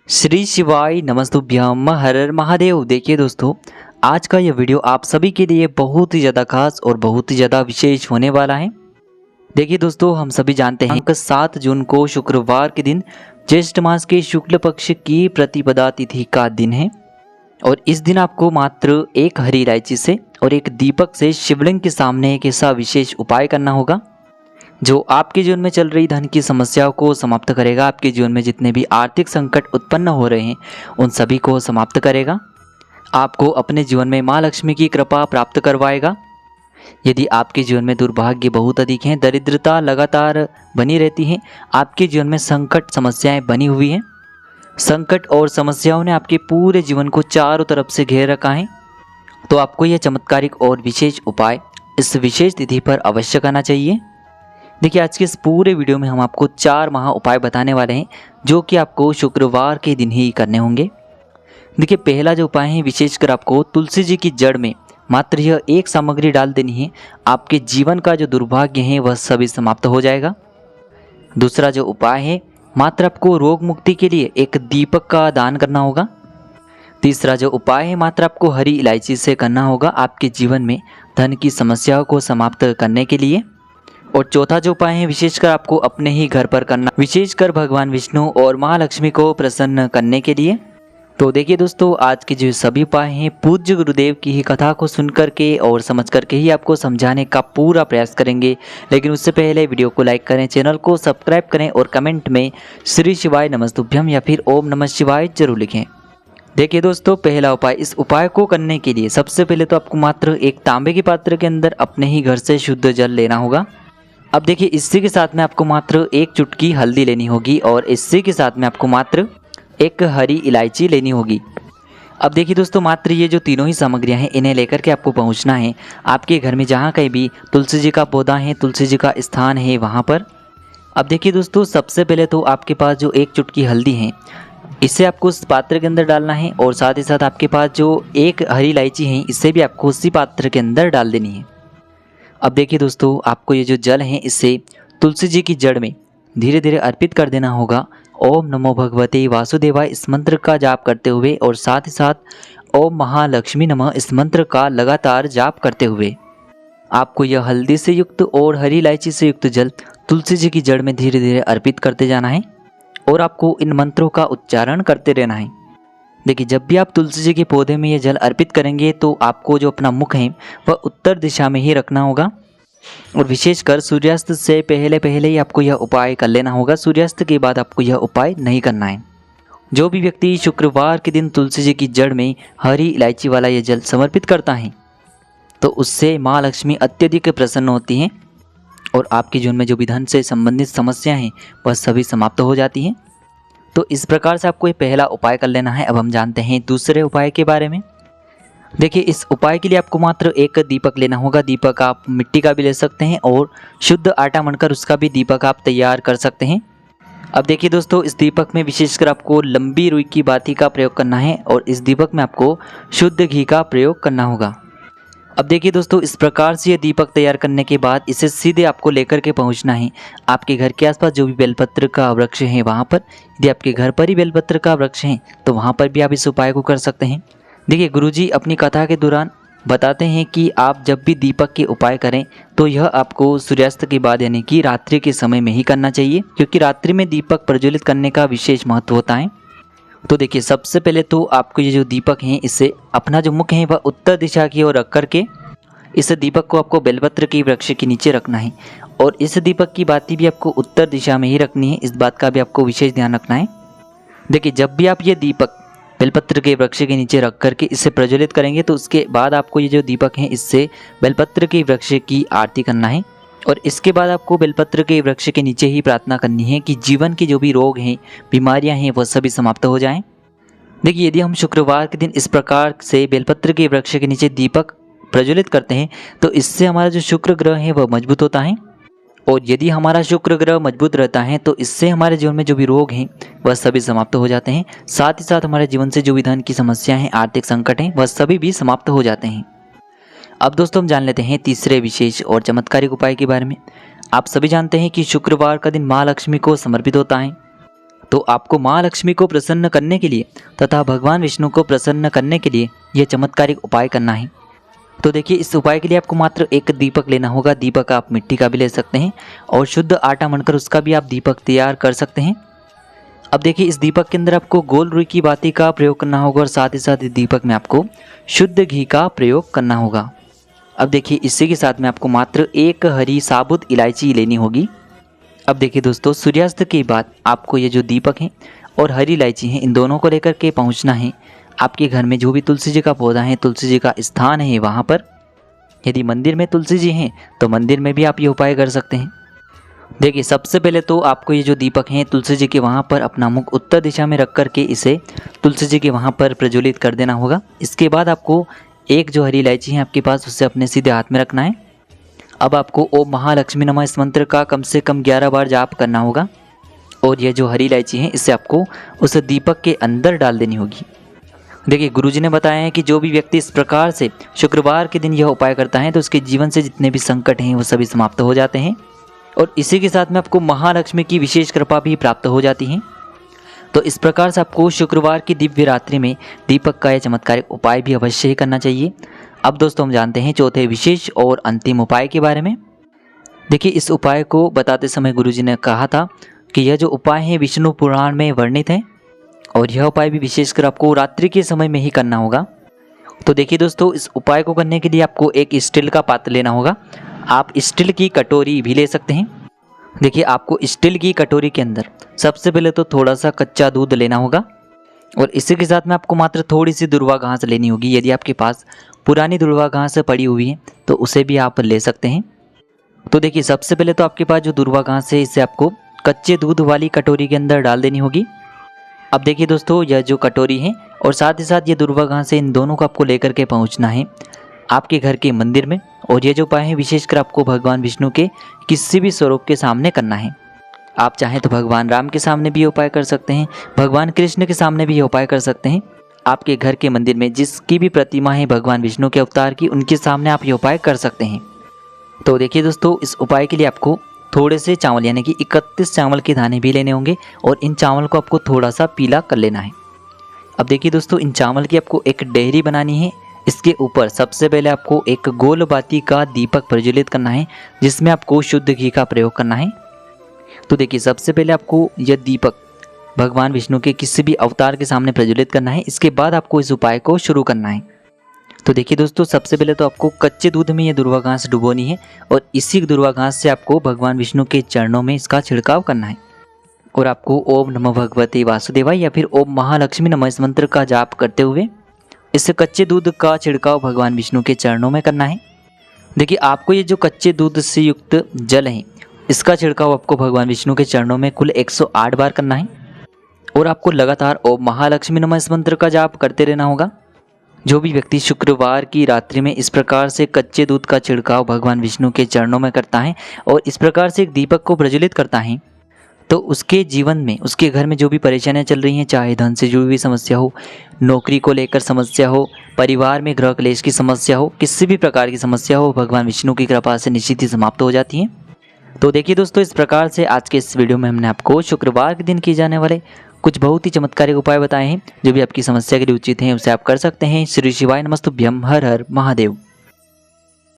श्री शिवाय नमस्तुभ्यम हर हर महादेव। देखिए दोस्तों, आज का यह वीडियो आप सभी के लिए बहुत ही ज़्यादा खास और बहुत ही ज़्यादा विशेष होने वाला है। देखिए दोस्तों, हम सभी जानते हैं कि 7 जून को शुक्रवार के दिन ज्येष्ठ मास के शुक्ल पक्ष की प्रतिपदा तिथि का दिन है और इस दिन आपको मात्र एक हरी इलायची से और एक दीपक से शिवलिंग के सामने एक ऐसा विशेष उपाय करना होगा जो आपके जीवन में चल रही धन की समस्याओं को समाप्त करेगा। आपके जीवन में जितने भी आर्थिक संकट उत्पन्न हो रहे हैं उन सभी को समाप्त करेगा। आपको अपने जीवन में माँ लक्ष्मी की कृपा प्राप्त करवाएगा। यदि आपके जीवन में दुर्भाग्य बहुत अधिक हैं, दरिद्रता लगातार बनी रहती है, आपके जीवन में संकट समस्याएं बनी हुई हैं, संकट और समस्याओं ने आपके पूरे जीवन को चारों तरफ से घेर रखा है, तो आपको यह चमत्कारिक और विशेष उपाय इस विशेष तिथि पर अवश्य करना चाहिए। देखिए, आज के इस पूरे वीडियो में हम आपको 4 महा उपाय बताने वाले हैं जो कि आपको शुक्रवार के दिन ही करने होंगे। देखिए, पहला जो उपाय है, विशेषकर आपको तुलसी जी की जड़ में मात्र यह एक सामग्री डाल देनी है। आपके जीवन का जो दुर्भाग्य है वह सभी समाप्त हो जाएगा। दूसरा जो उपाय है, मात्र आपको रोग मुक्ति के लिए एक दीपक का दान करना होगा। तीसरा जो उपाय है, मात्र आपको हरी इलायची से करना होगा आपके जीवन में धन की समस्याओं को समाप्त करने के लिए। और चौथा जो उपाय है, विशेषकर आपको अपने ही घर पर करना, विशेषकर भगवान विष्णु और महालक्ष्मी को प्रसन्न करने के लिए। तो देखिए दोस्तों, आज के जो सभी उपाय हैं पूज्य गुरुदेव की ही कथा को सुन करके और समझ करके ही आपको समझाने का पूरा प्रयास करेंगे। लेकिन उससे पहले वीडियो को लाइक करें, चैनल को सब्सक्राइब करें और कमेंट में श्री शिवाय नमस्तुभ्यम या फिर ओम नमः शिवाय जरूर लिखें। देखिए दोस्तों, पहला उपाय, इस उपाय को करने के लिए सबसे पहले तो आपको मात्र एक तांबे के पात्र के अंदर अपने ही घर से शुद्ध जल लेना होगा। अब देखिए, इसी के साथ में आपको मात्र एक चुटकी हल्दी लेनी होगी और इसी के साथ में आपको मात्र एक हरी इलायची लेनी होगी। अब देखिए दोस्तों, मात्र ये जो तीनों ही सामग्रियां हैं इन्हें लेकर के आपको पहुंचना है आपके घर में जहां कहीं भी तुलसी जी का पौधा है, तुलसी जी का स्थान है, वहां पर। अब देखिए दोस्तों, सबसे पहले तो आपके पास जो एक चुटकी हल्दी है इसे आपको उस पात्र के अंदर डालना है और साथ ही साथ आपके पास जो एक हरी इलायची है इसे भी आपको उसी पात्र के अंदर डाल देनी है। अब देखिए दोस्तों, आपको ये जो जल है इसे तुलसी जी की जड़ में धीरे धीरे अर्पित कर देना होगा। ओम नमो भगवते वासुदेवाय इस मंत्र का जाप करते हुए और साथ ही साथ ओम महालक्ष्मी नमः इस मंत्र का लगातार जाप करते हुए आपको यह हल्दी से युक्त और हरी इलायची से युक्त जल तुलसी जी की जड़ में धीरे धीरे अर्पित करते जाना है और आपको इन मंत्रों का उच्चारण करते रहना है। देखिए, जब भी आप तुलसी जी के पौधे में ये जल अर्पित करेंगे तो आपको जो अपना मुख है वह उत्तर दिशा में ही रखना होगा और विशेषकर सूर्यास्त से पहले पहले ही आपको यह उपाय कर लेना होगा। सूर्यास्त के बाद आपको यह उपाय नहीं करना है। जो भी व्यक्ति शुक्रवार के दिन तुलसी जी की जड़ में हरी इलायची वाला यह जल समर्पित करता है तो उससे माँ लक्ष्मी अत्यधिक प्रसन्न होती हैं और आपके जीवन में जो भी धन से संबंधित समस्याएं हैं वह सभी समाप्त हो जाती हैं। तो इस प्रकार से आपको ये पहला उपाय कर लेना है। अब हम जानते हैं दूसरे उपाय के बारे में। देखिए, इस उपाय के लिए आपको मात्र एक दीपक लेना होगा। दीपक आप मिट्टी का भी ले सकते हैं और शुद्ध आटा मढ़कर उसका भी दीपक आप तैयार कर सकते हैं। अब देखिए दोस्तों, इस दीपक में विशेषकर आपको लंबी रुई की बाती का प्रयोग करना है और इस दीपक में आपको शुद्ध घी का प्रयोग करना होगा। अब देखिए दोस्तों, इस प्रकार से ये दीपक तैयार करने के बाद इसे सीधे आपको लेकर के पहुंचना है आपके घर के आसपास जो भी बेलपत्र का वृक्ष है वहां पर। यदि आपके घर पर ही बेलपत्र का वृक्ष है तो वहां पर भी आप इस उपाय को कर सकते हैं। देखिए, गुरुजी अपनी कथा के दौरान बताते हैं कि आप जब भी दीपक के उपाय करें तो यह आपको सूर्यास्त के बाद यानी कि रात्रि के समय में ही करना चाहिए, क्योंकि रात्रि में दीपक प्रज्वलित करने का विशेष महत्व होता है। तो देखिए, सबसे पहले तो आपको ये जो दीपक है इससे अपना जो मुख है वह उत्तर दिशा की ओर रख करके इस दीपक को आपको बेलपत्र के वृक्ष के नीचे रखना है और इस दीपक की बाती भी आपको उत्तर दिशा में ही रखनी है। इस बात का भी आपको विशेष ध्यान रखना है। देखिए, जब भी आप ये दीपक बेलपत्र के वृक्ष के नीचे रख करके इसे प्रज्वलित करेंगे तो उसके बाद आपको ये जो दीपक है इससे बेलपत्र के वृक्ष की आरती करना है और इसके बाद आपको बेलपत्र के वृक्ष के नीचे ही प्रार्थना करनी है कि जीवन के जो भी रोग हैं, बीमारियां हैं, वह सभी समाप्त हो जाएं। देखिए, यदि हम शुक्रवार के दिन इस प्रकार से बेलपत्र के वृक्ष के नीचे दीपक प्रज्वलित करते हैं तो इससे हमारा जो शुक्र ग्रह है वह मजबूत होता है और यदि हमारा शुक्र ग्रह मजबूत रहता है तो इससे हमारे जीवन में जो भी रोग हैं वह सभी समाप्त हो जाते हैं। साथ ही साथ हमारे जीवन से जो भी धन की समस्या है, आर्थिक संकट हैं, वह सभी भी समाप्त हो जाते हैं। अब दोस्तों, हम जान लेते हैं तीसरे विशेष और चमत्कारिक उपाय के बारे में। आप सभी जानते हैं कि शुक्रवार का दिन माँ लक्ष्मी को समर्पित होता है। तो आपको माँ लक्ष्मी को प्रसन्न करने के लिए तथा भगवान विष्णु को प्रसन्न करने के लिए यह चमत्कारिक उपाय करना है। तो देखिए, इस उपाय के लिए आपको मात्र एक दीपक लेना होगा। दीपक आप मिट्टी का भी ले सकते हैं और शुद्ध आटा मढ़कर उसका भी आप दीपक तैयार कर सकते हैं। अब देखिए, इस दीपक के अंदर आपको गोल रुई की बाती का प्रयोग करना होगा और साथ ही साथ इस दीपक में आपको शुद्ध घी का प्रयोग करना होगा। अब देखिए, इसी के साथ में आपको मात्र एक हरी साबुत इलायची लेनी होगी। अब देखिए दोस्तों, सूर्यास्त के बाद आपको ये जो दीपक हैं और हरी इलायची हैं, इन दोनों को लेकर के पहुंचना है आपके घर में जो भी तुलसी जी का पौधा है, तुलसी जी का स्थान है वहाँ पर। यदि मंदिर में तुलसी जी हैं तो मंदिर में भी आप ये उपाय कर सकते हैं। देखिए, सबसे पहले तो आपको ये जो दीपक हैं तुलसी जी के वहाँ पर अपना मुख उत्तर दिशा में रख करके इसे तुलसी जी के वहाँ पर प्रज्वलित कर देना होगा। इसके बाद आपको एक जो हरी इलायची है आपके पास, उससे अपने सीधे हाथ में रखना है। अब आपको ओम महालक्ष्मी नमः इस मंत्र का कम से कम 11 बार जाप करना होगा और ये जो हरी इलायची है इसे आपको उस दीपक के अंदर डाल देनी होगी। देखिए, गुरुजी ने बताया है कि जो भी व्यक्ति इस प्रकार से शुक्रवार के दिन यह उपाय करता है तो उसके जीवन से जितने भी संकट हैं वो सभी समाप्त हो जाते हैं और इसी के साथ में आपको महालक्ष्मी की विशेष कृपा भी प्राप्त हो जाती है। तो इस प्रकार से आपको शुक्रवार की दिव्य रात्रि में दीपक का यह चमत्कारिक उपाय भी अवश्य ही करना चाहिए। अब दोस्तों, हम जानते हैं चौथे विशेष और अंतिम उपाय के बारे में। देखिए, इस उपाय को बताते समय गुरुजी ने कहा था कि यह जो उपाय है विष्णु पुराण में वर्णित है और यह उपाय भी विशेषकर आपको रात्रि के समय में ही करना होगा। तो देखिए दोस्तों, इस उपाय को करने के लिए आपको एक स्टील का पात्र लेना होगा। आप स्टील की कटोरी भी ले सकते हैं। देखिए, आपको स्टील की कटोरी के अंदर सबसे पहले तो थोड़ा सा कच्चा दूध लेना होगा और इसी के साथ में आपको मात्र थोड़ी सी दुर्वा घास लेनी होगी। यदि आपके पास पुरानी दुर्वा घास पड़ी हुई है तो उसे भी आप ले सकते हैं। तो देखिए, सबसे पहले तो आपके पास जो दुर्वा घास है इसे आपको कच्चे दूध वाली कटोरी के अंदर डाल देनी होगी। अब देखिए दोस्तों, यह जो कटोरी है और साथ ही साथ ये दुर्वा घास है, इन दोनों को आपको लेकर के पहुंचना है आपके घर के मंदिर में। और ये जो उपाय है विशेषकर आपको भगवान विष्णु के किसी भी स्वरूप के सामने करना है। आप चाहें तो भगवान राम के सामने भी ये उपाय कर सकते हैं, भगवान कृष्ण के सामने भी ये उपाय कर सकते हैं। आपके घर के मंदिर में जिसकी भी प्रतिमा है भगवान विष्णु के अवतार की, उनके सामने आप ये उपाय कर सकते हैं। तो देखिए दोस्तों, इस उपाय के लिए आपको थोड़े से चावल यानी कि 31 चावल के दाने भी लेने होंगे और इन चावल को आपको थोड़ा सा पीला कर लेना है। अब देखिए दोस्तों, इन चावल की आपको एक डेहरी बनानी है। इसके ऊपर सबसे पहले आपको एक गोल बाती का दीपक प्रज्वलित करना है जिसमें आपको शुद्ध घी का प्रयोग करना है। तो देखिए, सबसे पहले आपको यह दीपक भगवान विष्णु के किसी भी अवतार के सामने प्रज्वलित करना है। इसके बाद आपको इस उपाय को शुरू करना है। तो देखिए दोस्तों, सबसे पहले तो आपको कच्चे दूध में ये दुर्वा घास डुबोनी है और इसी दुर्वा घास से आपको भगवान विष्णु के चरणों में इसका छिड़काव करना है और आपको ओम नमः भगवते वासुदेवाय या फिर ओम महालक्ष्मी नमः इस मंत्र का जाप करते हुए इस कच्चे दूध का छिड़काव भगवान विष्णु के चरणों में करना है। देखिए, आपको ये जो कच्चे दूध से युक्त जल है इसका छिड़काव आपको भगवान विष्णु के चरणों में कुल 108 बार करना है और आपको लगातार ओम महालक्ष्मी नमः इस मंत्र का जाप करते रहना होगा। जो भी व्यक्ति शुक्रवार की रात्रि में इस प्रकार से कच्चे दूध का छिड़काव भगवान विष्णु के चरणों में करता है और इस प्रकार से एक दीपक को प्रज्वलित करता है तो उसके जीवन में, उसके घर में जो भी परेशानियां चल रही हैं, चाहे धन से जुड़ी हुई समस्या हो, नौकरी को लेकर समस्या हो, परिवार में गृह क्लेश की समस्या हो, किसी भी प्रकार की समस्या हो, भगवान विष्णु की कृपा से निश्चित ही समाप्त हो जाती है। तो देखिए दोस्तों, इस प्रकार से आज के इस वीडियो में हमने आपको शुक्रवार के दिन किए जाने वाले कुछ बहुत ही चमत्कारिक उपाय बताए हैं। जो भी आपकी समस्या के लिए उचित हैं उसे आप कर सकते हैं। श्री शिवाय नमस्तुभ्यम। हर हर महादेव।